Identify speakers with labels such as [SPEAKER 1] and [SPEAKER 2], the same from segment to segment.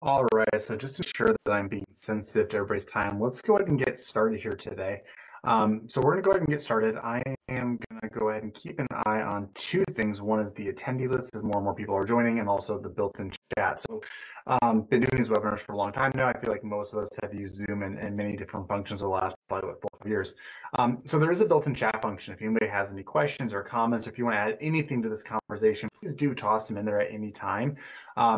[SPEAKER 1] All right, so just to ensure that I'm being sensitive to everybody's time, let's go ahead and get started here today. So we're going to go ahead and get started. I am going to go ahead and keep an eye on two things. One is the attendee list as more and more people are joining, and also the built-in chat. So been doing these webinars for a long time now. I feel like most of us have used Zoom and many different functions over the last probably what, 4 years. So there is a built-in chat function. If anybody has any questions or comments, or if you want to add anything to this conversation, please do toss them in there at any time. I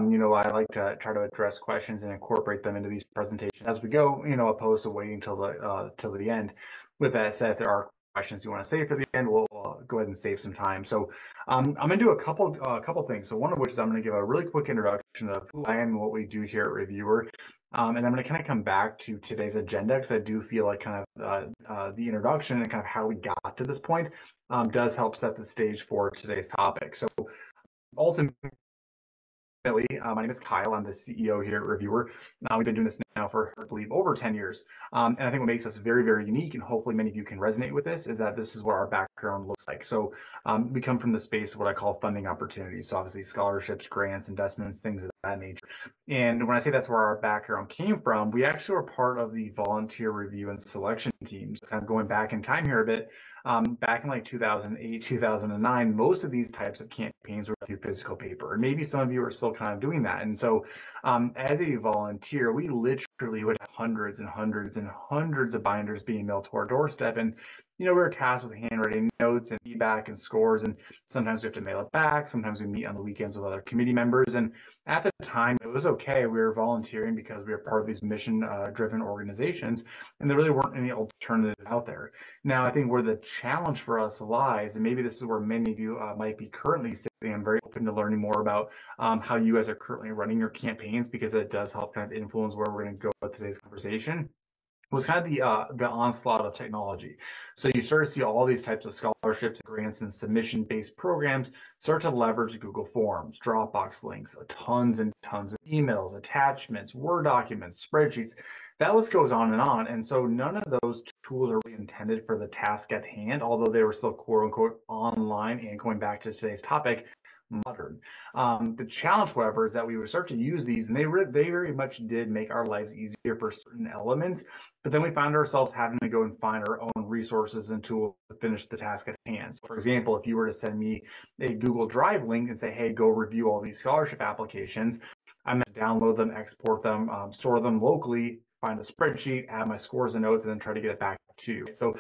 [SPEAKER 1] like to try to address questions and incorporate them into these presentations as we go, opposed to waiting till the end. With that said, if there are questions you want to save for the end, we'll go ahead and save some time. So I'm going to do a couple things. So one of which is I'm going to give a really quick introduction of who I am and what we do here at Reviewer. And I'm going to kind of come back to today's agenda because I do feel like kind of the introduction and kind of how we got to this point does help set the stage for today's topic. So ultimately, my name is Kyle. I'm the CEO here at Reviewer. We've been doing this now for, I believe, over 10 years. And I think what makes us very, very unique, and hopefully many of you can resonate with this, is that this is what our background looks like. So we come from the space of what I call funding opportunities. So obviously scholarships, grants, investments, things of that nature. And when I say that's where our background came from, we actually were part of the volunteer review and selection teams. Kind of going back in time here a bit, back in like 2008, 2009, most of these types of campaigns were through physical paper. And maybe some of you are still kind of doing that. And so as a volunteer, we literally would have hundreds and hundreds and hundreds of binders being mailed to our doorstep. And we were tasked with handwriting notes and feedback and scores, and sometimes we have to mail it back. Sometimes we meet on the weekends with other committee members. And at the time, it was okay. We were volunteering because we were part of these mission-driven organizations, and there really weren't any alternatives out there. Now, I think where the challenge for us lies, and maybe this is where many of you might be currently sitting, I'm very open to learning more about how you guys are currently running your campaigns, because it does help kind of influence where we're going to go with today's conversation. Was kind of the onslaught of technology. So you start to see all these types of scholarships, grants, and submission-based programs start to leverage Google Forms, Dropbox links, tons and tons of emails, attachments, Word documents, spreadsheets. That list goes on and on. And so none of those tools are really intended for the task at hand, although they were still quote unquote online. And going back to today's topic, modern. The challenge, however, is that we would start to use these, and they very much did make our lives easier for certain elements. But then we found ourselves having to go and find our own resources and tools to finish the task at hand. So for example, if you were to send me a Google Drive link and say, hey, go review all these scholarship applications, I'm going to download them, export them, store them locally, find a spreadsheet, add my scores and notes, and then try to get it back to you. So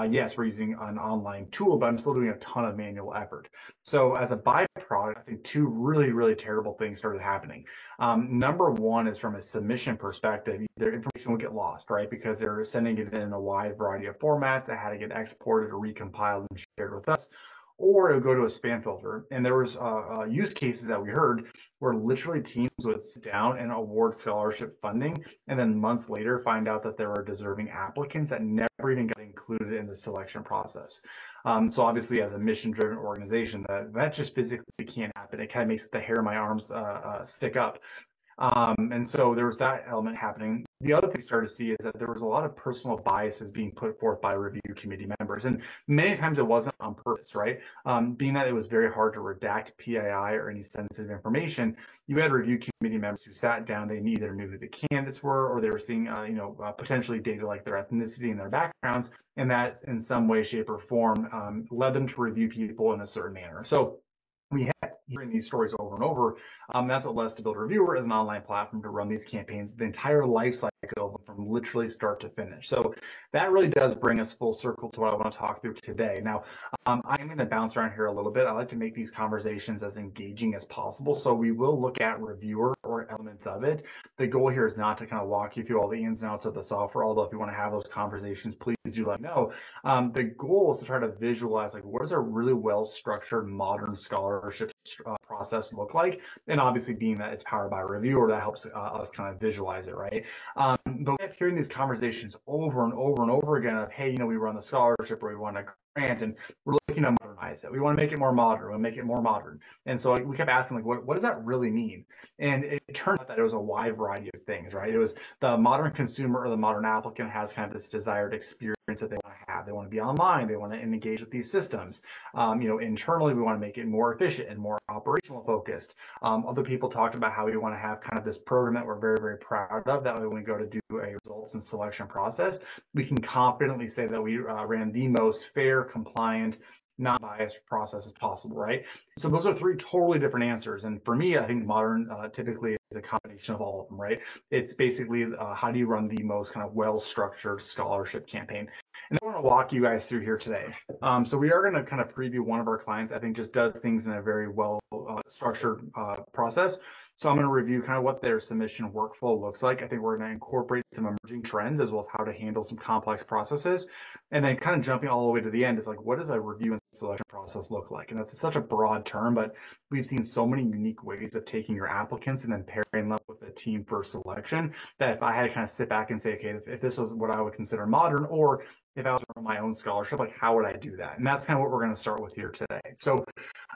[SPEAKER 1] yes, we're using an online tool, but I'm still doing a ton of manual effort. So as a byproduct, I think two really terrible things started happening. Number one is from a submission perspective, their information would get lost, right? Because they're sending it in a wide variety of formats that had to get exported or recompiled and shared with us, or it would go to a spam filter. And there was use cases that we heard where literally teams would sit down and award scholarship funding, and then months later find out that there were deserving applicants that never even got included in the selection process. So obviously, as a mission-driven organization, that just physically can't happen. It kind of makes the hair on my arms stick up. And so there was that element happening. The other thing we started to see is that there was a lot of personal biases being put forth by review committee members. And many times it wasn't on purpose, right? Being that it was very hard to redact PII or any sensitive information, you had review committee members who sat down, they either knew who the candidates were, or they were seeing, potentially data like their ethnicity and their backgrounds, and that in some way, shape, or form led them to review people in a certain manner. So we had hearing these stories over and over. That's what led us to build Reviewer as an online platform to run these campaigns, the entire life cycle from literally start to finish. So that really does bring us full circle to what I want to talk through today. Now, I'm going to bounce around here a little bit. I like to make these conversations as engaging as possible. So we will look at Reviewer or elements of it. The goal here is not to kind of walk you through all the ins and outs of the software, although if you want to have those conversations, please do let me know. The goal is to try to visualize like what does a really well-structured modern scholarship process look like, and obviously being that it's powered by Reviewer, that helps us kind of visualize it, right? But we have hearing these conversations over and over and over again of, hey, we run the scholarship or we want a grant, and we're looking to modernize it. We want to make it more modern. We want to make it more modern. And so we kept asking, like, what does that really mean? And it turned out that it was a wide variety of things, right? It was the modern consumer or the modern applicant has kind of this desired experience that they want to have. They want to be online. They want to engage with these systems. Internally, we want to make it more efficient and more operational focused. Other people talked about how we want to have kind of this program that we're very, very proud of. That way, when we go to do a results and selection process, we can confidently say that we ran the most fair, compliant, non-biased process as possible, right? So those are three totally different answers. And for me, I think modern typically is a combination of all of them, right? It's basically how do you run the most kind of well-structured scholarship campaign? And I want to walk you guys through here today. So we are going to kind of preview one of our clients. I think just does things in a very well structured process. So I'm going to review kind of what their submission workflow looks like. I think we're going to incorporate some emerging trends as well as how to handle some complex processes. And then kind of jumping all the way to the end is like, what does a review and selection process look like? And that's such a broad term, but we've seen so many unique ways of taking your applicants and then pairing them with a team for selection that if I had to kind of sit back and say, okay, if this was what I would consider modern, or if I was running my own scholarship, like how would I do that? And that's kind of what we're going to start with here today. So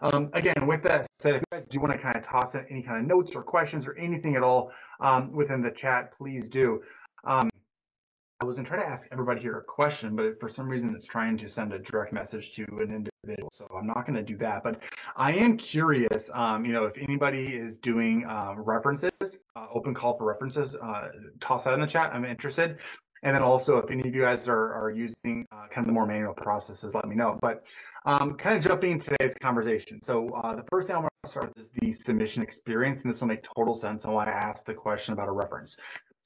[SPEAKER 1] again, with that said, if you guys do want to kind of toss in any kind of notes or questions or anything at all within the chat, please do. I was going to try to ask everybody here a question, but for some reason it's trying to send a direct message to an individual. So I'm not going to do that. But I am curious, if anybody is doing references, open call for references, toss that in the chat. I'm interested. And then also, if any of you guys are using kind of the more manual processes, let me know. But kind of jumping into today's conversation. So the first thing I want to start with is the submission experience, and this will make total sense on why I asked the question about a reference.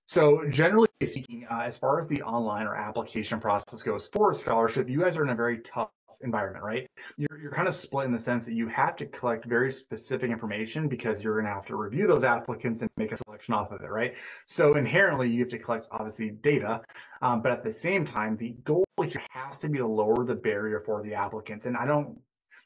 [SPEAKER 1] So generally speaking, as far as the online or application process goes for a scholarship, you guys are in a very tough environment, right? You're kind of split in the sense that you have to collect very specific information because you're going to have to review those applicants and make a selection off of it, right? So inherently, you have to collect obviously data, but at the same time, the goal here has to be to lower the barrier for the applicants. And I don't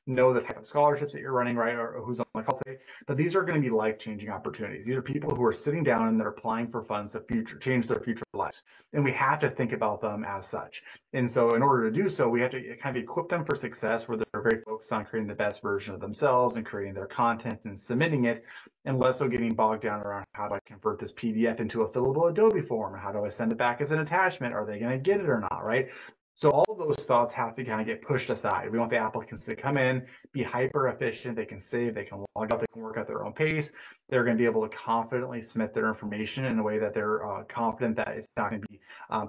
[SPEAKER 1] know the type of scholarships that you're running, right, or who's on the call today, but these are going to be life-changing opportunities. These are people who are sitting down and they're applying for funds to change their future lives, and we have to think about them as such. And so in order to do so, we have to kind of equip them for success where they're very focused on creating the best version of themselves and creating their content and submitting it, and less so getting bogged down around how do I convert this PDF into a fillable Adobe form? How do I send it back as an attachment? Are they going to get it or not, right? So all of those thoughts have to kind of get pushed aside. We want the applicants to come in, be hyper efficient. They can save, they can log out, they can work at their own pace. They're going to be able to confidently submit their information in a way that they're confident that it's not going to be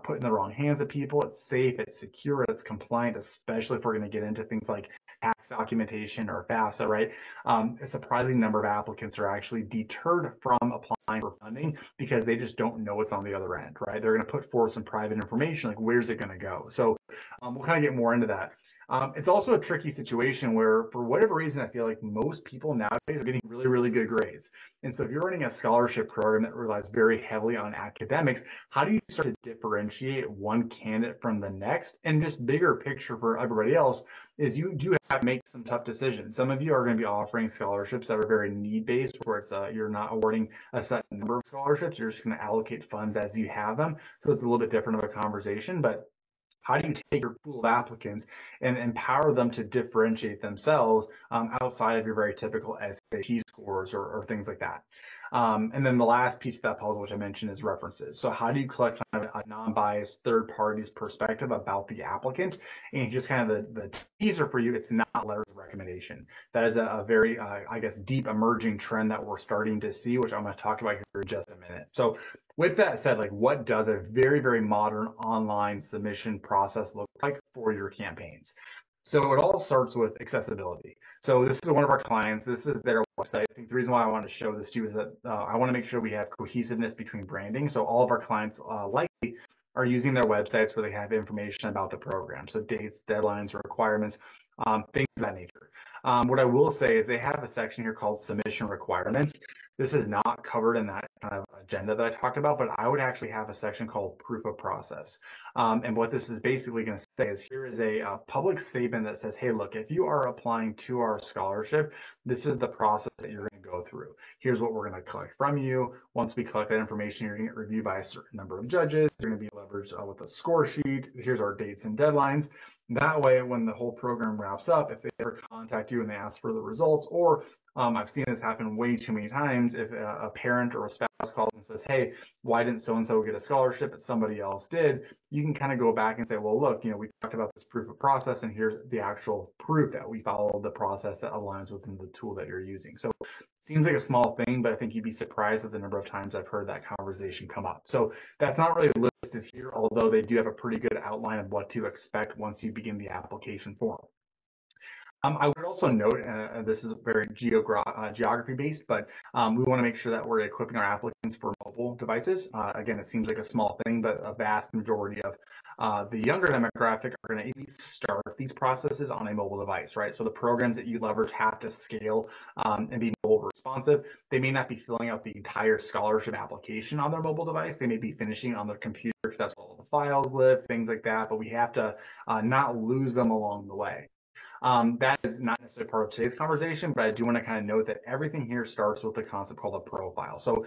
[SPEAKER 1] put in the wrong hands of people. It's safe, it's secure, it's compliant, especially if we're going to get into things like tax documentation or FAFSA, right? A surprising number of applicants are actually deterred from applying for funding because they just don't know what's on the other end, right? They're going to put forth some private information, like where's it going to go? So we'll kind of get more into that. It's also a tricky situation where, for whatever reason, I feel like most people nowadays are getting really, really good grades. And so if you're running a scholarship program that relies very heavily on academics, how do you start to differentiate one candidate from the next? And just bigger picture for everybody else is you do have to make some tough decisions. Some of you are going to be offering scholarships that are very need-based, where it's you're not awarding a set number of scholarships. You're just going to allocate funds as you have them. So it's a little bit different of a conversation, but how do you take your pool of applicants and empower them to differentiate themselves outside of your very typical SAT scores or things like that? And then the last piece of that puzzle, which I mentioned, is references. So how do you collect kind of a non-biased third party's perspective about the applicant? And just kind of the teaser for you, it's not letters of recommendation. That is a very, I guess, deep emerging trend that we're starting to see, which I'm going to talk about here in just a minute. So with that said, like what does a very, very modern online submission process look like for your campaigns? So it all starts with accessibility. So this is one of our clients. This is their website. I think the reason why I want to show this to you is that I want to make sure we have cohesiveness between branding. So all of our clients likely are using their websites where they have information about the program. So dates, deadlines, requirements, things of that nature. What I will say is they have a section here called submission requirements. This is not covered in that kind of agenda that I talked about, but I would actually have a section called proof of process. And what this is basically going to say is here is a public statement that says, hey, look, if you are applying to our scholarship, this is the process that you're going to go through. Here's what we're going to collect from you. Once we collect that information, you're going to get reviewed by a certain number of judges. You're going to be leveraged with a score sheet. Here's our dates and deadlines. That way, when the whole program wraps up, if they ever contact you and they ask for the results, or I've seen this happen way too many times. If a parent or a spouse calls and says, "Hey, why didn't so and so get a scholarship, but somebody else did?" You can kind of go back and say, "Well, look, we talked about this proof of process, and here's the actual proof that we followed the process that aligns within the tool that you're using." So it seems like a small thing, but I think you'd be surprised at the number of times I've heard that conversation come up. So that's not really listed here, although they do have a pretty good outline of what to expect once you begin the application form. I would also note, this is very geography based, but we want to make sure that we're equipping our applicants for mobile devices. Again, it seems like a small thing, but a vast majority of the younger demographic are going to at least start these processes on a mobile device, right? So the programs that you leverage have to scale and be mobile responsive. They may not be filling out the entire scholarship application on their mobile device. They may be finishing on their computer because that's where all the files live, things like that. But we have to not lose them along the way. That is not necessarily part of today's conversation, but I do want to kind of note that everything here starts with the concept called a profile. So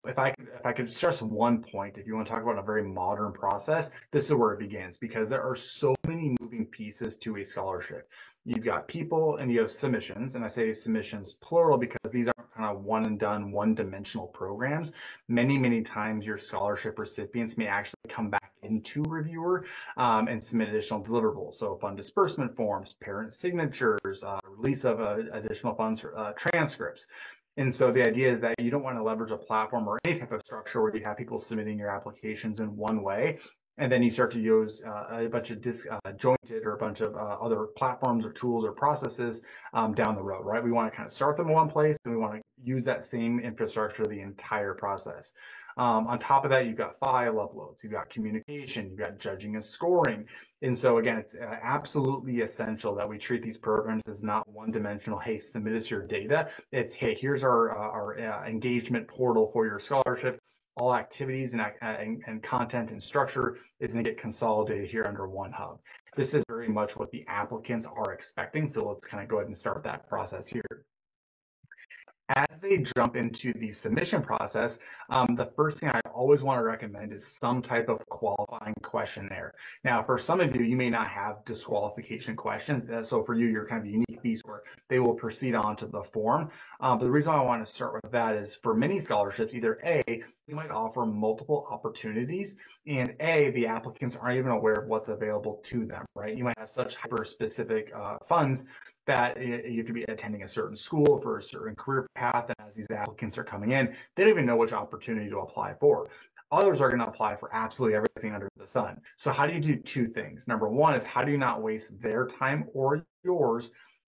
[SPEAKER 1] if I could stress one point, if you want to talk about a very modern process, this is where it begins because there are so many moving pieces to a scholarship. You've got people and you have submissions, and I say submissions plural because these aren't kind of one and done, one dimensional programs. Many times your scholarship recipients may actually come back into reviewer and submit additional deliverables. So fund disbursement forms, parent signatures, release of additional funds for transcripts. And so the idea is that you don't want to leverage a platform or any type of structure where you have people submitting your applications in one way, and then you start to use a bunch of disjointed or a bunch of other platforms or tools or processes down the road, right? We want to kind of start them in one place, and we want to use that same infrastructure the entire process. On top of that, you've got file uploads, you've got communication, you've got judging and scoring. And so again, it's absolutely essential that we treat these programs as not one-dimensional. Hey, submit us your data. It's hey, here's our engagement portal for your scholarship. All activities and content and structure is going to get consolidated here under one hub. This is very much what the applicants are expecting. So let's kind of go ahead and start that process here. As they jump into the submission process, the first thing I always want to recommend is some type of qualifying questionnaire. Now, for some of you, you may not have disqualification questions. So for you, you're kind of a unique beast where they will proceed on to the form. But the reason I want to start with that is for many scholarships, either A, they might offer multiple opportunities, and A, the applicants aren't even aware of what's available to them, right? You might have such hyper-specific funds that you could be attending a certain school for a certain career path, and as these applicants are coming in, they don't even know which opportunity to apply for. Others are going to apply for absolutely everything under the sun. So how do you do two things? Number one is how do you not waste their time or yours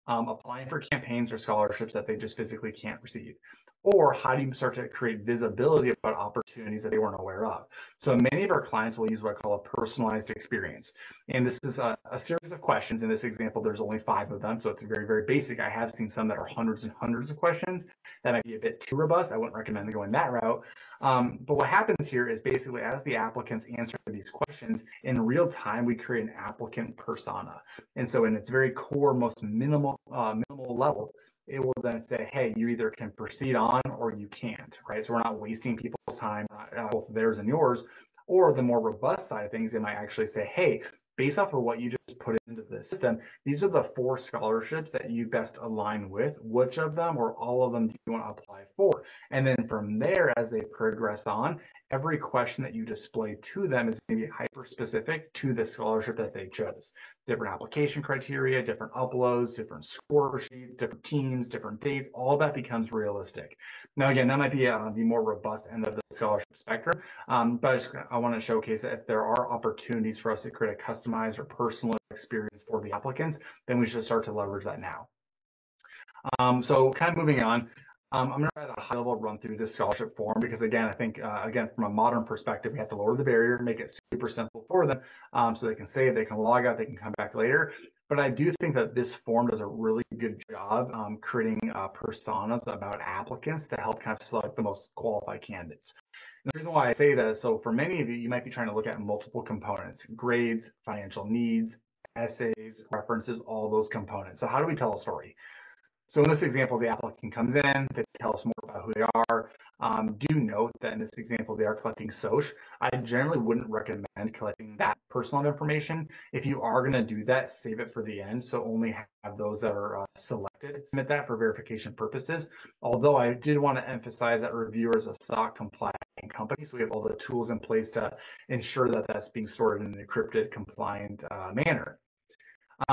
[SPEAKER 1] applying for campaigns or scholarships that they just physically can't receive? Or how do you start to create visibility about opportunities that they weren't aware of? So many of our clients will use what I call a personalized experience. And this is a series of questions. In this example, there's only 5 of them, so it's very basic. I have seen some that are hundreds and hundreds of questions. That might be a bit too robust. I wouldn't recommend going that route. But what happens here is basically as the applicants answer these questions, in real time, we create an applicant persona. And so in its very core, most minimal level, it will then say, hey, you either can proceed on or you can't, right? So we're not wasting people's time, both theirs and yours. Or the more robust side of things, they might actually say, hey, based off of what you just put into the system, these are the 4 scholarships that you best align with. Which of them or all of them do you want to apply for? And then from there, as they progress on, every question that you display to them is going to be hyper specific to the scholarship that they chose. Different application criteria, different uploads, different score sheets, different teams, different dates, all that becomes realistic. Now, again, that might be the more robust end of the scholarship spectrum, but I want to showcase that if there are opportunities for us to create a customized or personal experience for the applicants, then we should start to leverage that now. So kind of moving on, I'm going to at a high level run through this scholarship form because again, I think again from a modern perspective, we have to lower the barrier, make it super simple for them, so they can save, they can log out, they can come back later. But I do think that this form does a really good job creating personas about applicants to help kind of select the most qualified candidates. And the reason why I say that is so for many of you, you might be trying to look at multiple components: grades, financial needs, essays, references, all those components. So how do we tell a story? So in this example, the applicant comes in, they tell us more about who they are. Do note that in this example, they are collecting social. I generally wouldn't recommend collecting that personal information. If you are going to do that, save it for the end. So only have those that are selected submit that for verification purposes. Although I did want to emphasize that Reviewer is a SOC compliant company, so we have all the tools in place to ensure that that's being stored in an encrypted, compliant manner.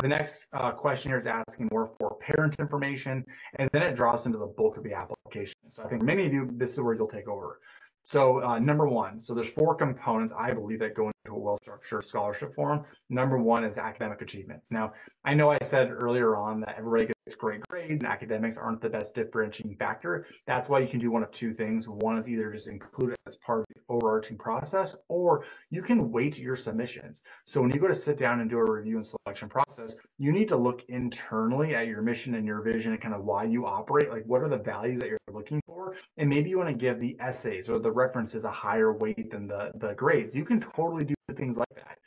[SPEAKER 1] The next question here is asking more for parent information, and then it draws into the bulk of the application. So I think for many of you, this is where you'll take over. So number one, so there's 4 components I believe that go into a well-structured scholarship form. Number one is academic achievements. Now, I know I said earlier on that everybody gets great grades and academics aren't the best differentiating factor. That's why you can do one of 2 things. One is either just include it as part of the overarching process, or you can weight your submissions. So when you go to sit down and do a review and selection process, you need to look internally at your mission and your vision and kind of why you operate. Like, what are the values that you're looking for? And maybe you want to give the essays or the references a higher weight than the grades. You can totally do things like that.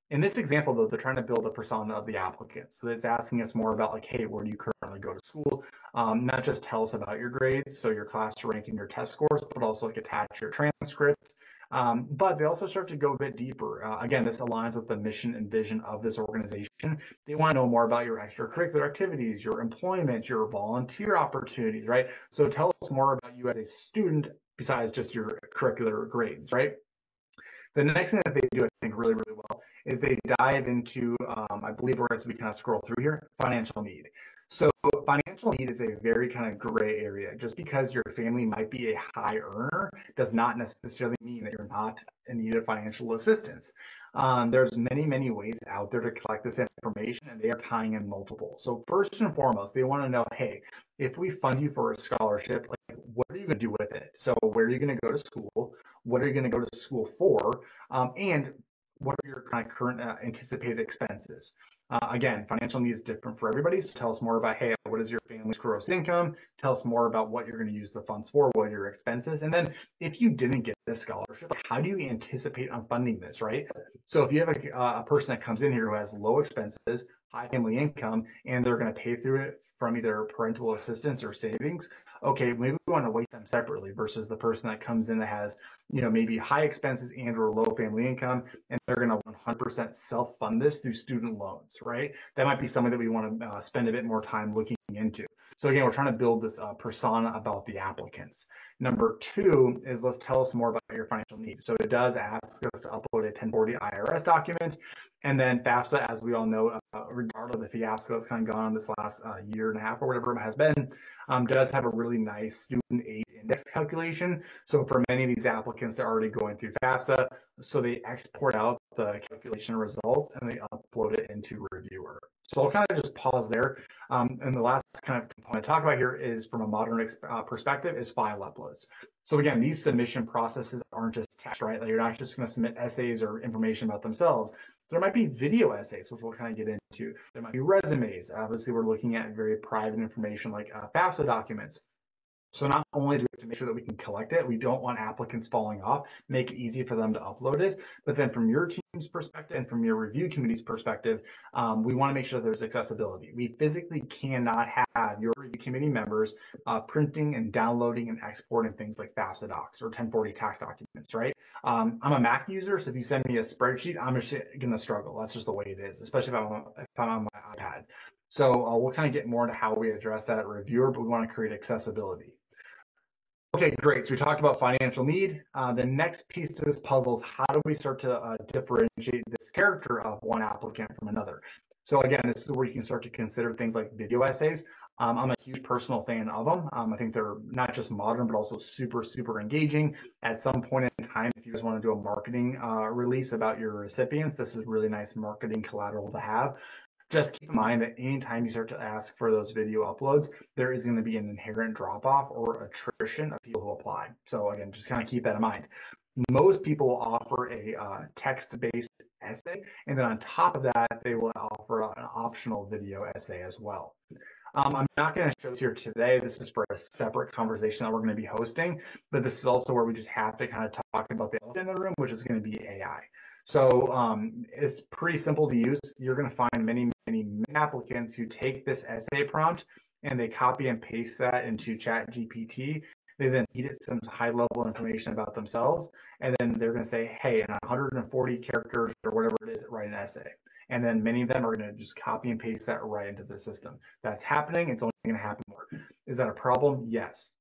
[SPEAKER 1] In this example, though, they're trying to build a persona of the applicant. So it's asking us more about, like, hey, where do you currently go to school? Not just tell us about your grades, so your class rank and your test scores, but also like attach your transcript. But they also start to go a bit deeper. Again, this aligns with the mission and vision of this organization. They want to know more about your extracurricular activities, your employment, your volunteer opportunities, right? So tell us more about you as a student besides just your curricular grades, right? The next thing that they do, I think, really, really well is they dive into, I believe as we kind of scroll through here, financial need. So financial need is a very kind of gray area. Just because your family might be a high earner does not necessarily mean that you're not in need of financial assistance. There's many, many ways out there to collect this information, and they are tying in multiple. So first and foremost, they want to know, hey, if we fund you for a scholarship, like, what are you going to do with it? So where are you going to go to school? What are you going to go to school for? And what are your kind of current anticipated expenses? Again, financial needs different for everybody. So tell us more about, hey, what is your family's gross income? Tell us more about what you're going to use the funds for, what are your expenses? And then if you didn't get this scholarship, how do you anticipate on funding this, right? So if you have a person that comes in here who has low expenses, high family income, and they're going to pay through it from either parental assistance or savings, okay, maybe we want to weight them separately versus the person that comes in that has, maybe high expenses and or low family income, and they're going to 100% self-fund this through student loans, right? That might be something that we want to spend a bit more time looking into. So again, we're trying to build this persona about the applicants. Number 2 is, let's tell us more about your financial needs. So it does ask us to upload a 1040 IRS document. And then FAFSA, as we all know, regardless of the fiasco that's kind of gone on this last year and a half or whatever it has been, does have a really nice student aid index calculation. So for many of these applicants, they're already going through FAFSA, so they export out the calculation results and they upload it into Reviewer. So I'll kind of just pause there. And the last kind of component to talk about here is, from a modern perspective, is file uploads. So again, these submission processes aren't just text, right? Like, you're not just going to submit essays or information about themselves. There might be video essays, which we'll kind of get into. There might be resumes. Obviously, we're looking at very private information like FAFSA documents. So not only do we have to make sure that we can collect it, we don't want applicants falling off, make it easy for them to upload it. But then from your team's perspective and from your review committee's perspective, we want to make sure there's accessibility. We physically cannot have your review committee members printing and downloading and exporting things like FAFSA docs or 1040 tax documents, right? I'm a Mac user, so if you send me a spreadsheet, I'm just going to struggle. That's just the way it is, especially if I'm on my iPad. So we'll kind of get more into how we address that at Reviewer, but we want to create accessibility. Okay, great. So we talked about financial need. The next piece to this puzzle is, how do we start to differentiate this character of one applicant from another? So again, this is where you can start to consider things like video essays. I'm a huge personal fan of them. I think they're not just modern, but also super, super engaging. At some point in time, if you guys want to do a marketing release about your recipients, this is really nice marketing collateral to have. Just keep in mind that anytime you start to ask for those video uploads, there is going to be an inherent drop-off or attrition of people who apply. So again, just kind of keep that in mind. Most people will offer a text-based essay, and then on top of that, they will offer an optional video essay as well. I'm not going to show this here today. This is for a separate conversation that we're going to be hosting, but this is also where we just have to kind of talk about the elephant in the room, which is going to be AI. So it's pretty simple to use. You're going to find many applicants who take this essay prompt and they copy and paste that into Chat GPT. They then feed it some high level information about themselves, and then they're going to say, hey, in 140 characters or whatever it is, write an essay. And then many of them are going to just copy and paste that right into the system. That's happening. It's only going to happen more. Is that a problem? Yes.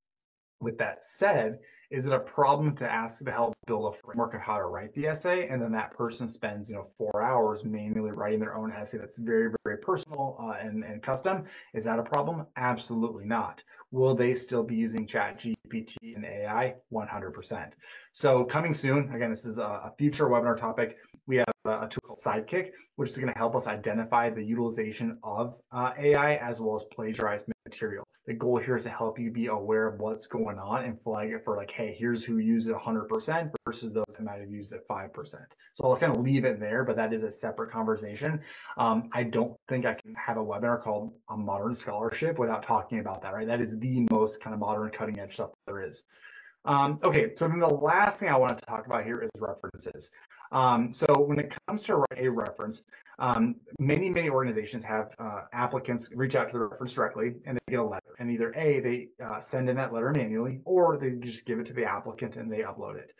[SPEAKER 1] With that said, is it a problem to ask to help build a framework of how to write the essay, and then that person spends 4 hours manually writing their own essay that's very, very personal and custom? Is that a problem? Absolutely not. Will they still be using Chat GPT and AI? 100%. So coming soon, again, this is a future webinar topic. We have a tool called Sidekick, which is going to help us identify the utilization of AI as well as plagiarized material. The goal here is to help you be aware of what's going on and flag it for like, hey, here's who used it 100% versus those that might have used it 5%. So I'll kind of leave it there, but that is a separate conversation. I don't think I can have a webinar called a modern scholarship without talking about that, right? That is the most kind of modern cutting edge stuff there is. Okay, so then the last thing I want to talk about here is references. So when it comes to write a reference, many organizations have applicants reach out to the reference directly and they get a letter. And either A, they send in that letter manually, or they just give it to the applicant and they upload it.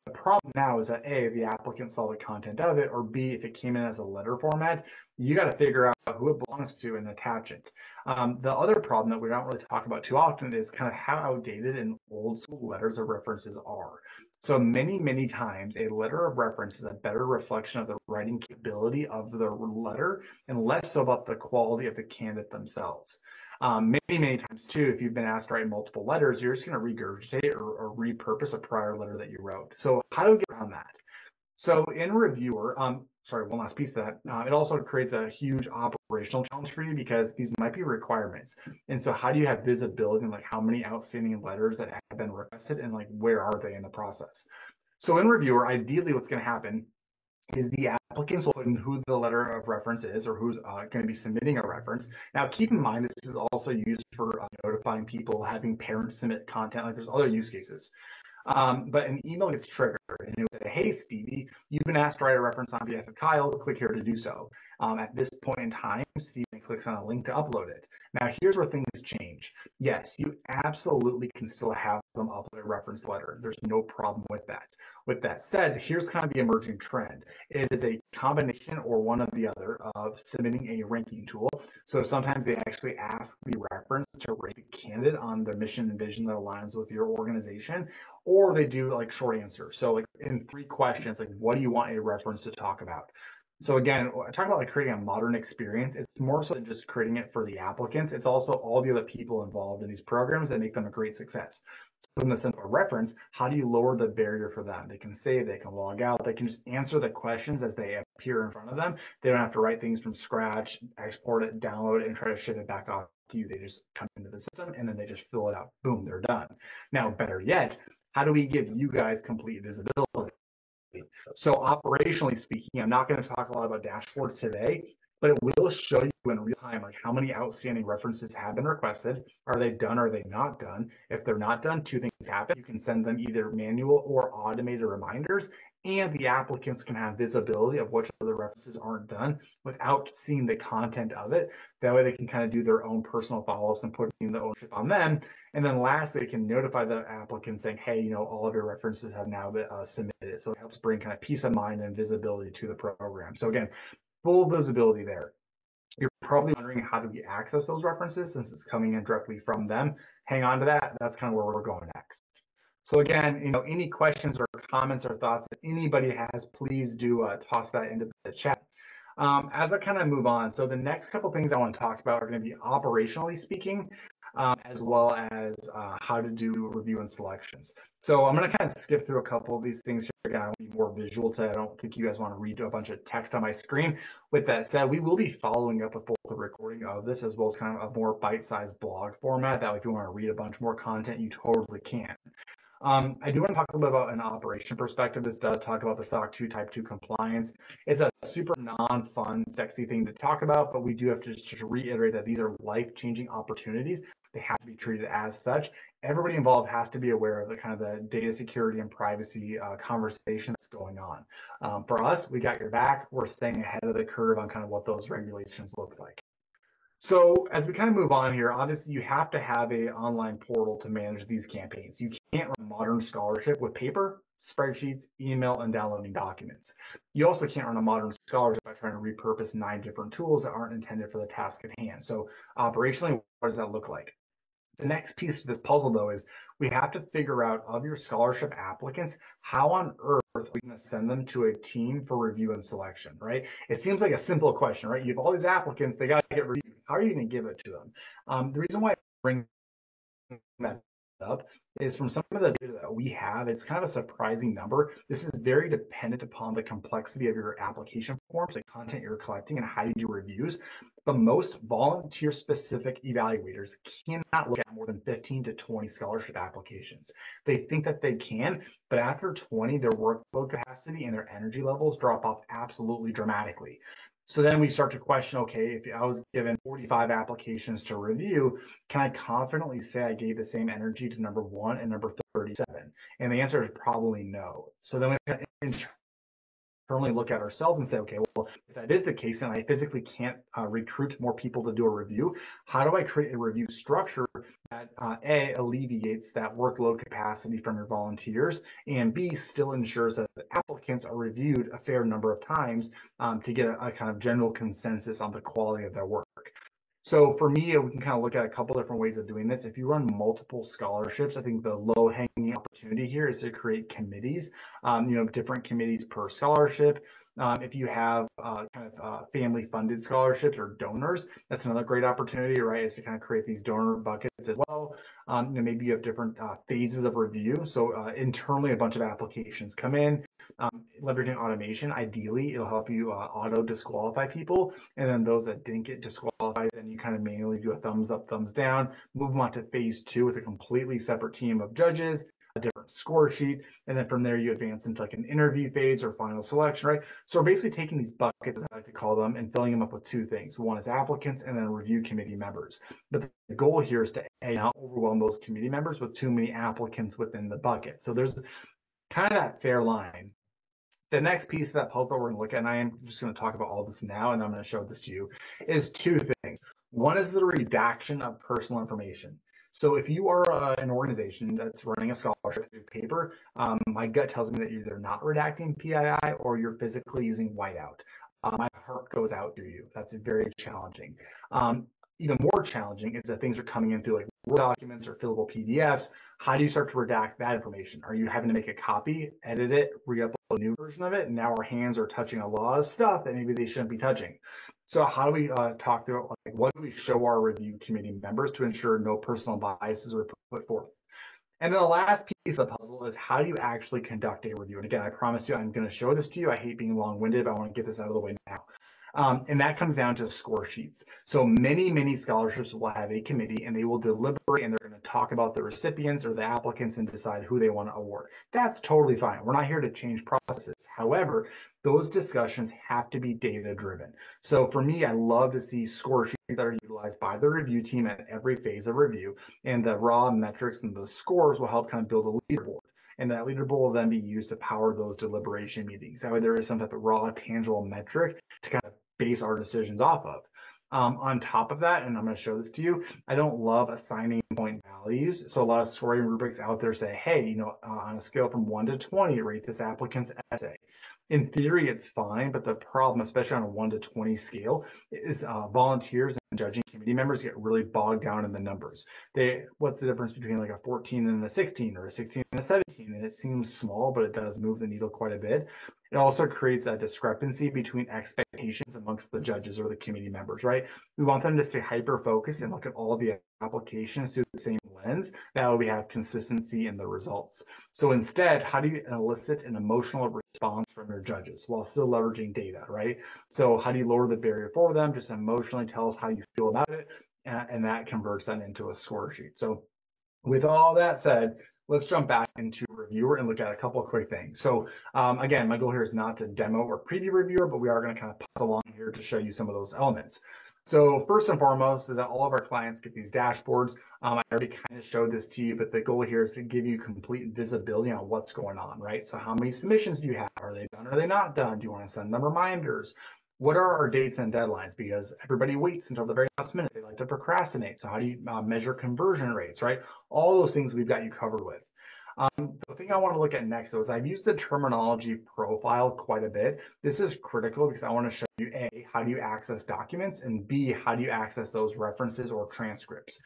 [SPEAKER 1] The problem now is that A, the applicant saw the content of it, or B, if it came in as a letter format, you got to figure out who it belongs to and attach it. The other problem that we don't really talk about too often is kind of how outdated and old school letters of references are. So many times a letter of reference is a better reflection of the writing capability of the letter and less so about the quality of the candidate themselves. Many times too, if you've been asked to write multiple letters, you're just going to regurgitate or repurpose a prior letter that you wrote. So how do we get around that? So in Reviewer, sorry, one last piece of that, it also creates a huge operational challenge for you because these might be requirements. And so how do you have visibility in like how many outstanding letters that have been requested and like where are they in the process? So in Reviewer, ideally what's going to happen is the applicants will put in who the letter of reference is or who's going to be submitting a reference. Now, keep in mind, this is also used for notifying people, having parents submit content, like there's other use cases. But an email gets triggered and it will say, hey, Stevie, you've been asked to write a reference on behalf of Kyle. Click here to do so. At this point in time, Stevie clicks on a link to upload it. Now, here's where things change. Yes, you absolutely can still have them upload a reference letter. There's no problem with that. With that said, here's kind of the emerging trend. It is a combination or one of the other of submitting a ranking tool. So sometimes they actually ask the reference to rate the candidate on their mission and vision that aligns with your organization, or they do like short answers. So like in 3 questions, like what do you want a reference to talk about? So again, talk about like creating a modern experience. It's more so than just creating it for the applicants. It's also all the other people involved in these programs that make them a great success. So in the sense of a reference, how do you lower the barrier for them? They can save, they can log out, they can just answer the questions as they appear in front of them. They don't have to write things from scratch, export it, download it, and try to ship it back off to you. They just come into the system and then they just fill it out. Boom, they're done. Now, better yet, how do we give you guys complete visibility? So operationally speaking, I'm not going to talk a lot about dashboards today, but it will show you in real time like how many outstanding references have been requested. Are they done? Are they not done? If they're not done, 2 things happen. You can send them either manual or automated reminders, and the applicants can have visibility of which other references aren't done without seeing the content of it. That way they can kind of do their own personal follow-ups and putting the ownership on them. And then lastly, it can notify the applicant saying, hey, all of your references have now been submitted. So it helps bring kind of peace of mind and visibility to the program. So again, full visibility there. You're probably wondering how do we access those references since it's coming in directly from them. Hang on to that. That's kind of where we're going next. So again, any questions or comments or thoughts that anybody has, please do toss that into the chat. As I kind of move on, so the next couple things I want to talk about are going to be operationally speaking, as well as how to do review and selections. So I'm going to kind of skip through a couple of these things here. Again, I want to be more visual today. I don't think you guys want to read a bunch of text on my screen. With that said, we will be following up with both the recording of this as well as kind of a more bite-sized blog format. That way, if you want to read a bunch more content, you totally can. I do want to talk a little bit about an operation perspective. This does talk about the SOC 2 Type 2 compliance. It's a super non-fun, sexy thing to talk about, but we do have to just reiterate that these are life-changing opportunities. They have to be treated as such. Everybody involved has to be aware of the kind of the data security and privacy conversation that's going on. For us, we got your back. We're staying ahead of the curve on kind of what those regulations look like. So as we kind of move on here, obviously you have to have a online portal to manage these campaigns. You can't run modern scholarship with paper, spreadsheets, email, and downloading documents. You also can't run a modern scholarship by trying to repurpose 9 different tools that aren't intended for the task at hand. So operationally, what does that look like? The next piece to this puzzle, though, is we have to figure out of your scholarship applicants, how on earth are we going to send them to a team for review and selection, right? It seems like a simple question, right? You have all these applicants, they got to get reviewed. How are you going to give it to them? The reason why I bring that up is from some of the data that we have, it's kind of a surprising number. This is very dependent upon the complexity of your application forms, the content you're collecting, and how you do reviews. But most volunteer specific evaluators cannot look at more than 15 to 20 scholarship applications. They think that they can, but after 20, their workload capacity and their energy levels drop off absolutely dramatically. So then we start to question, okay, if I was given 45 applications to review, can I confidently say I gave the same energy to number 1 and number 37? And the answer is probably no. So then we internally look at ourselves and say, okay, well, if that is the case and I physically can't recruit more people to do a review, how do I create a review structure that A, alleviates that workload capacity from your volunteers, and B, still ensures that the applicants are reviewed a fair number of times to get a kind of general consensus on the quality of their work. So for me, we can kind of look at a couple different ways of doing this. If you run multiple scholarships, I think the low-hanging opportunity here is to create committees, different committees per scholarship. If you have family-funded scholarships or donors, that's another great opportunity, right? Is to kind of create these donor buckets as well. Maybe you have different phases of review. So internally, a bunch of applications come in. Leveraging automation, ideally, it'll help you auto disqualify people. And then those that didn't get disqualified, then you kind of manually do a thumbs up, thumbs down, move them on to phase 2 with a completely separate team of judges, a different score sheet. And then from there, you advance into like an interview phase or final selection, right? So we're basically taking these buckets, as I like to call them, and filling them up with 2 things. One is applicants and then review committee members. But the goal here is to not overwhelm those committee members with too many applicants within the bucket. So there's kind of that fair line. The next piece of that puzzle that we're going to look at, and I am just going to talk about all this now, and I'm going to show this to you, is 2 things. One is the redaction of personal information. So if you are an organization that's running a scholarship through paper, my gut tells me that you're either not redacting PII or you're physically using whiteout. My heart goes out to you. That's very challenging. Even more challenging is that things are coming in through like Word documents or fillable PDFs. How do you start to redact that information? Are you having to make a copy, edit it, re-upload a new version of it? And now our hands are touching a lot of stuff that maybe they shouldn't be touching. So how do we talk through like what do we show our review committee members to ensure no personal biases are put forth? And then the last piece of the puzzle is how do you actually conduct a review? And again, I promise you, I'm going to show this to you. I hate being long-winded, but I want to get this out of the way now. And that comes down to score sheets. So many scholarships will have a committee and they will deliberate and they're going to talk about the recipients or the applicants and decide who they want to award. That's totally fine. We're not here to change processes. However, those discussions have to be data driven. So for me, I love to see score sheets that are utilized by the review team at every phase of review, and the raw metrics and the scores will help kind of build a leaderboard. And that leaderboard will then be used to power those deliberation meetings. That way there is some type of raw, tangible metric to kind of base our decisions off of. On top of that, and I'm going to show this to you, I don't love assigning point values. So a lot of scoring rubrics out there say, hey, on a scale from 1 to 20, rate this applicant's essay. In theory, it's fine, but the problem, especially on a 1 to 20 scale, is volunteers and judging committee members get really bogged down in the numbers. What's the difference between like a 14 and a 16 or a 16 and a 17? And it seems small, but it does move the needle quite a bit. It also creates a discrepancy between expectations amongst the judges or the committee members, right? We want them to stay hyper-focused and look at all the applications through the same lens. That way we have consistency in the results. So instead, how do you elicit an emotional response from your judges while still leveraging data, right? So how do you lower the barrier for them? Just emotionally tell us how you feel about it, and that converts that into a score sheet. So with all that said, let's jump back into Reviewer and look at a couple of quick things. So again, my goal here is not to demo or preview Reviewer, but we are going to kind of pass along here to show you some of those elements. So first and foremost is that all of our clients get these dashboards. I already kind of showed this to you, but the goal here is to give you complete visibility on what's going on, right? So how many submissions do you have? Are they done? Are they not done? Do you want to send them reminders? What are our dates and deadlines? Because everybody waits until the very last minute. They like to procrastinate. So how do you measure conversion rates, right? All those things we've got you covered with. The thing I want to look at next, though, is I've used the terminology profile quite a bit. This is critical because I want to show you A, how do you access documents, and B, how do you access those references or transcripts.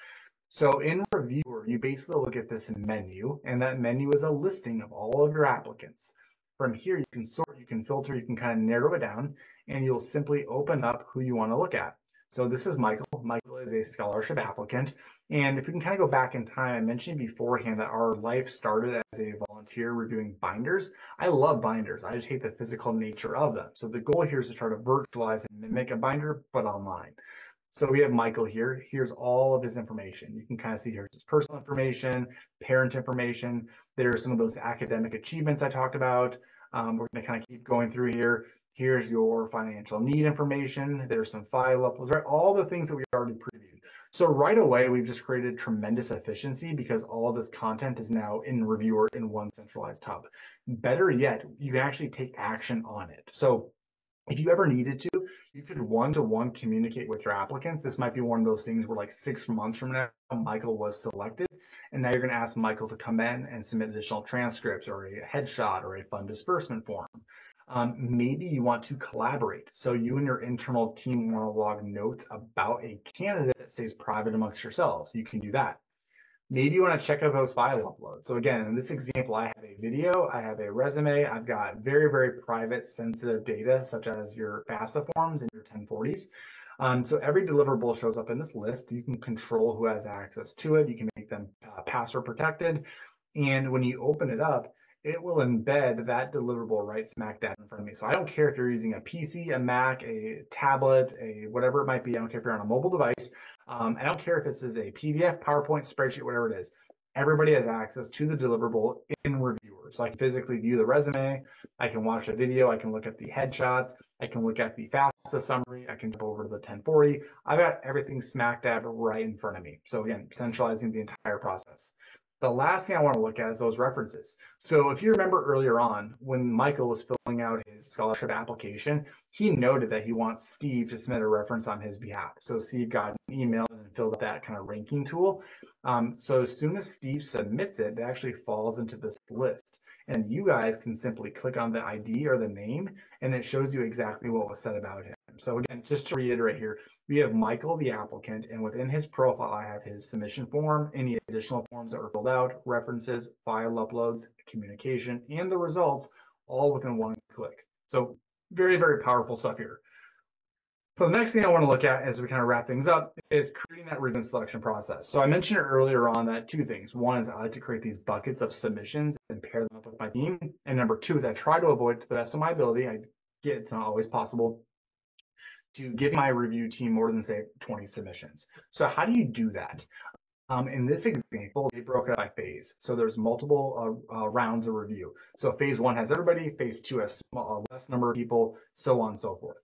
[SPEAKER 1] So in Reviewer, you basically look at this menu, and that menu is a listing of all of your applicants. From here, you can sort, you can filter, you can kind of narrow it down, and you'll simply open up who you want to look at. So this is Michael. Michael is a scholarship applicant. And if we can kind of go back in time, I mentioned beforehand that our life started as a volunteer reviewing binders. I love binders. I just hate the physical nature of them. So the goal here is to try to virtualize and mimic a binder, but online. So we have Michael here. Here's all of his information. You can kind of see here's his personal information, parent information. There's some of those academic achievements I talked about. We're going to kind of keep going through here. Here's your financial need information. There's some file uploads, right? All the things that we already previewed. So right away, we've just created tremendous efficiency because all of this content is now in Reviewer in one centralized hub. Better yet, you can actually take action on it. So if you ever needed to, you could one-to-one communicate with your applicants. This might be one of those things where like 6 months from now, Michael was selected, and now you're going to ask Michael to come in and submit additional transcripts or a headshot or a fund disbursement form. Maybe you want to collaborate. So you and your internal team want to log notes about a candidate that stays private amongst yourselves. You can do that. Maybe you want to check out those file uploads. So again, in this example, I have a video, I have a resume, I've got very, very private, sensitive data, such as your FAFSA forms and your 1040s. So every deliverable shows up in this list. You can control who has access to it. You can make them password protected. And when you open it up, it will embed that deliverable right smack dab in front of me. So I don't care if you're using a PC, a Mac, a tablet, a whatever it might be. I don't care if you're on a mobile device. I don't care if this is a PDF, PowerPoint, spreadsheet, whatever it is. Everybody has access to the deliverable in Reviewer. So I can physically view the resume. I can watch a video. I can look at the headshots. I can look at the FAFSA summary. I can jump over to the 1040. I've got everything smack dab right in front of me. So again, centralizing the entire process. The last thing I want to look at is those references. So if you remember earlier on, when Michael was filling out his scholarship application, he noted that he wants Steve to submit a reference on his behalf. So Steve got an email and filled out that kind of ranking tool. So as soon as Steve submits it, it actually falls into this list. And you guys can simply click on the ID or the name, and it shows you exactly what was said about him. So again, just to reiterate here, we have Michael, the applicant, and within his profile, I have his submission form, any additional forms that were filled out, references, file uploads, communication, and the results, all within one click. So very, very powerful stuff here. So the next thing I want to look at as we kind of wrap things up is creating that ribbon selection process. So I mentioned earlier on that two things. One is I like to create these buckets of submissions and pair them up with my team. And number two is I try to avoid, to the best of my ability, I get it's not always possible, to give my review team more than, say, 20 submissions. So how do you do that? In this example, they broke it up by phase. So there's multiple rounds of review. So phase one has everybody, phase two has a less number of people, so on and so forth.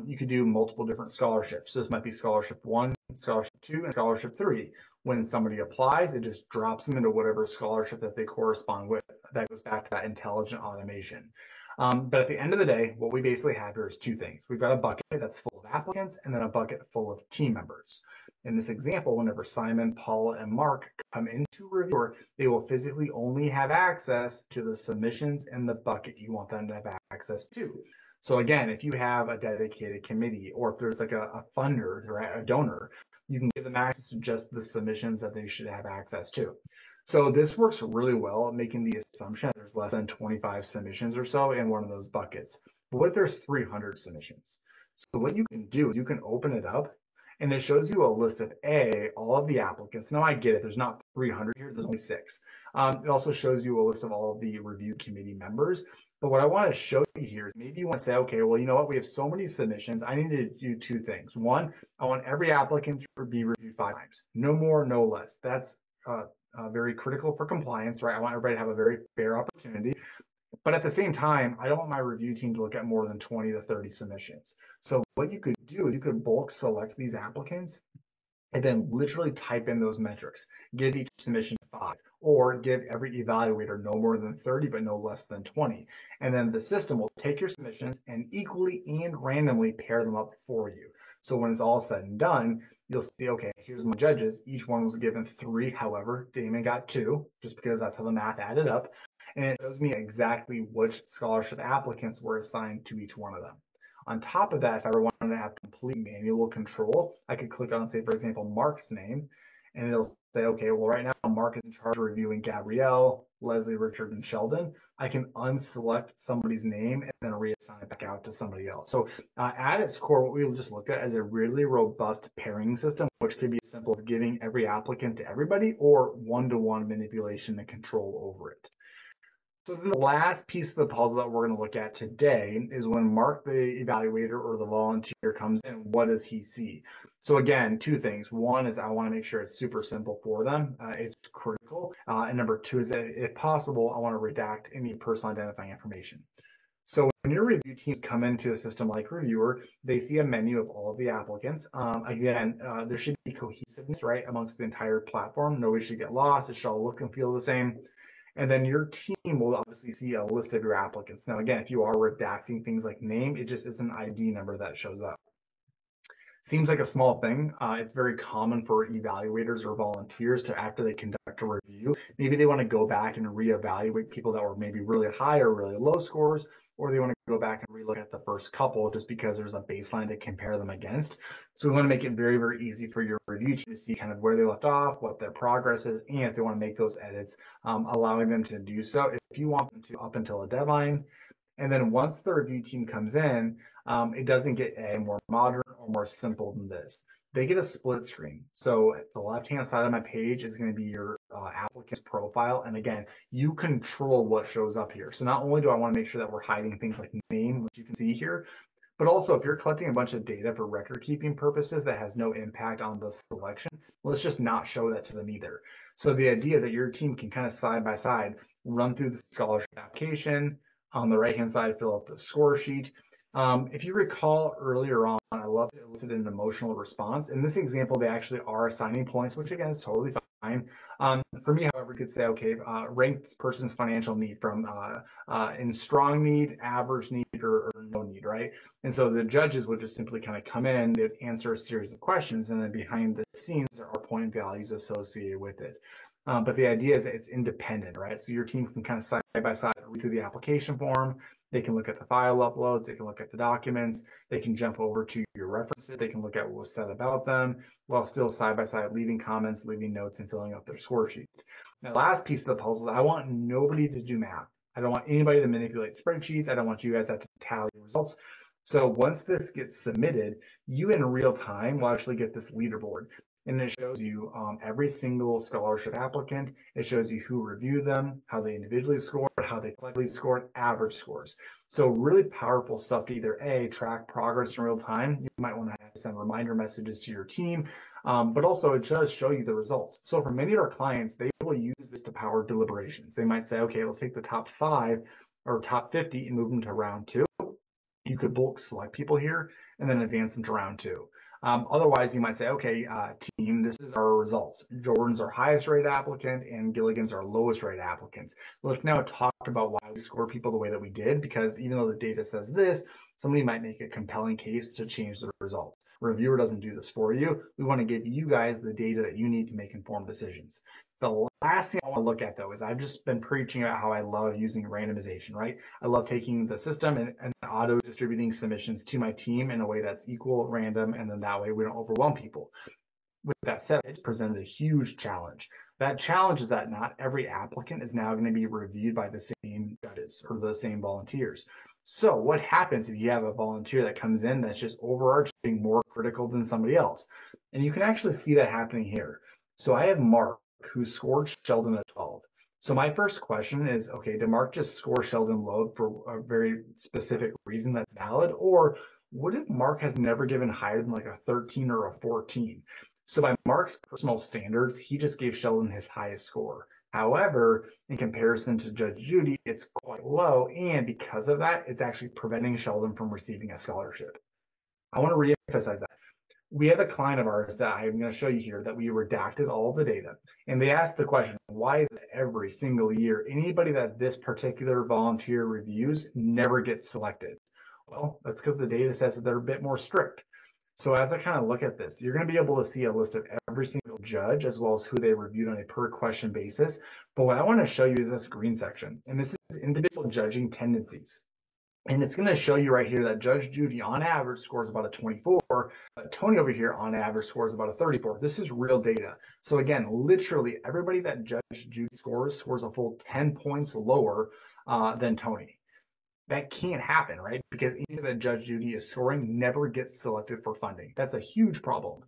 [SPEAKER 1] You could do multiple different scholarships. So this might be scholarship one, scholarship two, and scholarship three. When somebody applies, it just drops them into whatever scholarship that they correspond with. That goes back to that intelligent automation. But at the end of the day, what we basically have here is two things. We've got a bucket that's full of applicants and then a bucket full of team members. In this example, whenever Simon, Paula, and Mark come into Reviewer, they will physically only have access to the submissions in the bucket you want them to have access to. So again, if you have a dedicated committee or if there's like a funder, right, a donor, you can give them access to just the submissions that they should have access to. So this works really well at making the assumption that there's less than 25 submissions or so in one of those buckets. But what if there's 300 submissions? So what you can do is you can open it up and it shows you a list of all of the applicants. Now I get it, there's not 300 here, there's only 6. It also shows you a list of all of the review committee members. But what I want to show you here is maybe you want to say, okay, well, you know what, we have so many submissions, I need to do two things. One, I want every applicant to be reviewed 5 times, no more, no less. That's very critical for compliance, right? I want everybody to have a very fair opportunity. But at the same time, I don't want my review team to look at more than 20 to 30 submissions. So what you could do is you could bulk select these applicants and then literally type in those metrics. Give each submission 5, or give every evaluator no more than 30 but no less than 20. And then the system will take your submissions and equally and randomly pair them up for you. So when it's all said and done, you'll see, okay, here's my judges. Each one was given 3. However, Damon got 2, just because that's how the math added up. And it shows me exactly which scholarship applicants were assigned to each one of them. On top of that, if I ever wanted to have complete manual control, I could click on, say, for example, Mark's name, and it'll say, okay, well, right now Mark is in charge of reviewing Gabrielle, Leslie, Richard, and Sheldon. I can unselect somebody's name and then reassign it back out to somebody else. So at its core, what we just looked at is a really robust pairing system, which can be as simple as giving every applicant to everybody or one-to-one manipulation and control over it. So then the last piece of the puzzle that we're going to look at today is when Mark, the evaluator or the volunteer, comes in, what does he see? So again, 2 things. One is I want to make sure it's super simple for them. It's critical. And number 2 is that if possible, I want to redact any personal identifying information. So when your review teams come into a system like Reviewer, they see a menu of all of the applicants. Again, there should be cohesiveness, right, amongst the entire platform. Nobody should get lost. It should all look and feel the same. And then your team will obviously see a list of your applicants. Now, again, if you are redacting things like name, it just is an ID number that shows up. Seems like a small thing. It's very common for evaluators or volunteers to, after they conduct a review, maybe they want to go back and reevaluate people that were maybe really high or really low scores, or they want to go back and relook at the first couple just because there's a baseline to compare them against. So we want to make it very, very easy for your review team to see kind of where they left off, what their progress is, and if they want to make those edits, allowing them to do so if you want them to up until a deadline. And then once the review team comes in, it doesn't get a more modern or more simple than this. They get a split screen. So the left-hand side of my page is going to be your applicant's profile. And again, you control what shows up here. So not only do I want to make sure that we're hiding things like name, which you can see here, but also if you're collecting a bunch of data for record keeping purposes that has no impact on the selection, let's just not show that to them either. So the idea is that your team can kind of side by side run through the scholarship application. On the right-hand side, fill out the score sheet. If you recall earlier on, I love to elicit an emotional response. In this example, they actually are assigning points, which again is totally fine. For me, however, you could say, okay, rank this person's financial need from in strong need, average need, or no need, right? And so the judges would just simply kind of come in, they'd answer a series of questions, and then behind the scenes, there are point values associated with it. But the idea is that it's independent, right? So your team can kind of side by side read through the application form. They can look at the file uploads. They can look at the documents. They can jump over to your references. They can look at what was said about them while still side by side leaving comments, leaving notes, and filling out their score sheet. Now, the last piece of the puzzle is I want nobody to do math. I don't want anybody to manipulate spreadsheets. I don't want you guys to have to tally results. So once this gets submitted, you in real time will actually get this leaderboard. And it shows you every single scholarship applicant. It shows you who reviewed them, how they individually scored, how they collectively scored, average scores. So really powerful stuff to either A, track progress in real time. You might want to send reminder messages to your team, but also it does show you the results. So for many of our clients, they will use this to power deliberations. They might say, okay, let's take the top 5 or top 50 and move them to round 2. You could bulk select people here and then advance them to round 2. Otherwise, you might say, okay, team, this is our results. Jordan's our highest rated applicant and Gilligan's our lowest rated applicants. Let's now talk about why we score people the way that we did, because even though the data says this, somebody might make a compelling case to change the results. Reviewer doesn't do this for you. We want to give you guys the data that you need to make informed decisions. The last thing I want to look at, though, is I've just been preaching about how I love using randomization, right? I love taking the system and auto-distributing submissions to my team in a way that's equal, random, and then that way we don't overwhelm people. With that said, it presented a huge challenge. That challenge is that not every applicant is now going to be reviewed by the same judges or the same volunteers. So what happens if you have a volunteer that comes in that's just overarching more critical than somebody else? And you can actually see that happening here. So I have Mark, who scored Sheldon a 12. So my first question is, okay, did Mark just score Sheldon low for a very specific reason that's valid? Or what if Mark has never given higher than like a 13 or a 14? So by Mark's personal standards, he just gave Sheldon his highest score. However, in comparison to Judge Judy, it's quite low. And because of that, it's actually preventing Sheldon from receiving a scholarship. I want to reemphasize that. we have a client of ours that I'm going to show you here that we redacted all of the data. And they asked the question, why is it every single year anybody that this particular volunteer reviews never gets selected? Well, that's because the data says that they're a bit more strict. So as I kind of look at this, you're going to be able to see a list of every single judge as well as who they reviewed on a per question basis. But what I want to show you is this green section, and this is individual judging tendencies. And it's going to show you right here that Judge Judy on average scores about a 24, but Tony over here on average scores about a 34. This is real data. So again, literally everybody that Judge Judy scores a full 10 points lower than Tony. That can't happen, right? Because any that Judge Judy is scoring never gets selected for funding. That's a huge problem.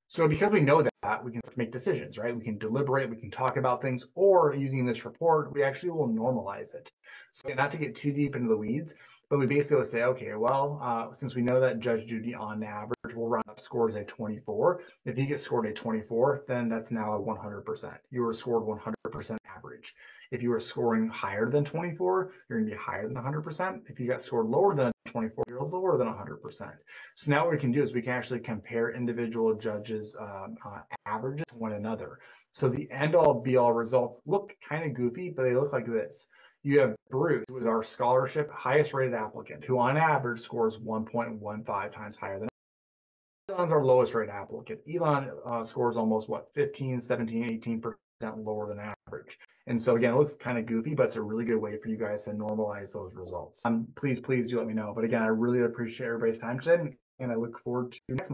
[SPEAKER 1] So because we know that, we can make decisions, right? We can deliberate, we can talk about things, or using this report, we actually will normalize it. So not to get too deep into the weeds, but we basically will say, okay, well, since we know that Judge Judy on average will round up scores a 24, if he gets scored a 24, then that's now a 100%. You were scored 100% average. If you were scoring higher than 24, you're going to be higher than 100%. If you got scored lower than 24, you're lower than 100%. So now what we can do is we can actually compare individual judges' averages to one another. So the end-all be-all results look kind of goofy, but they look like this. You have Bruce, who is our scholarship highest rated applicant, who on average scores 1.15 times higher than Elon's our lowest rated applicant. Elon scores almost 15, 17, 18% lower than average. And so again, it looks kind of goofy, but it's a really good way for you guys to normalize those results. Please do let me know. But again, I really appreciate everybody's time today, and I look forward to next month.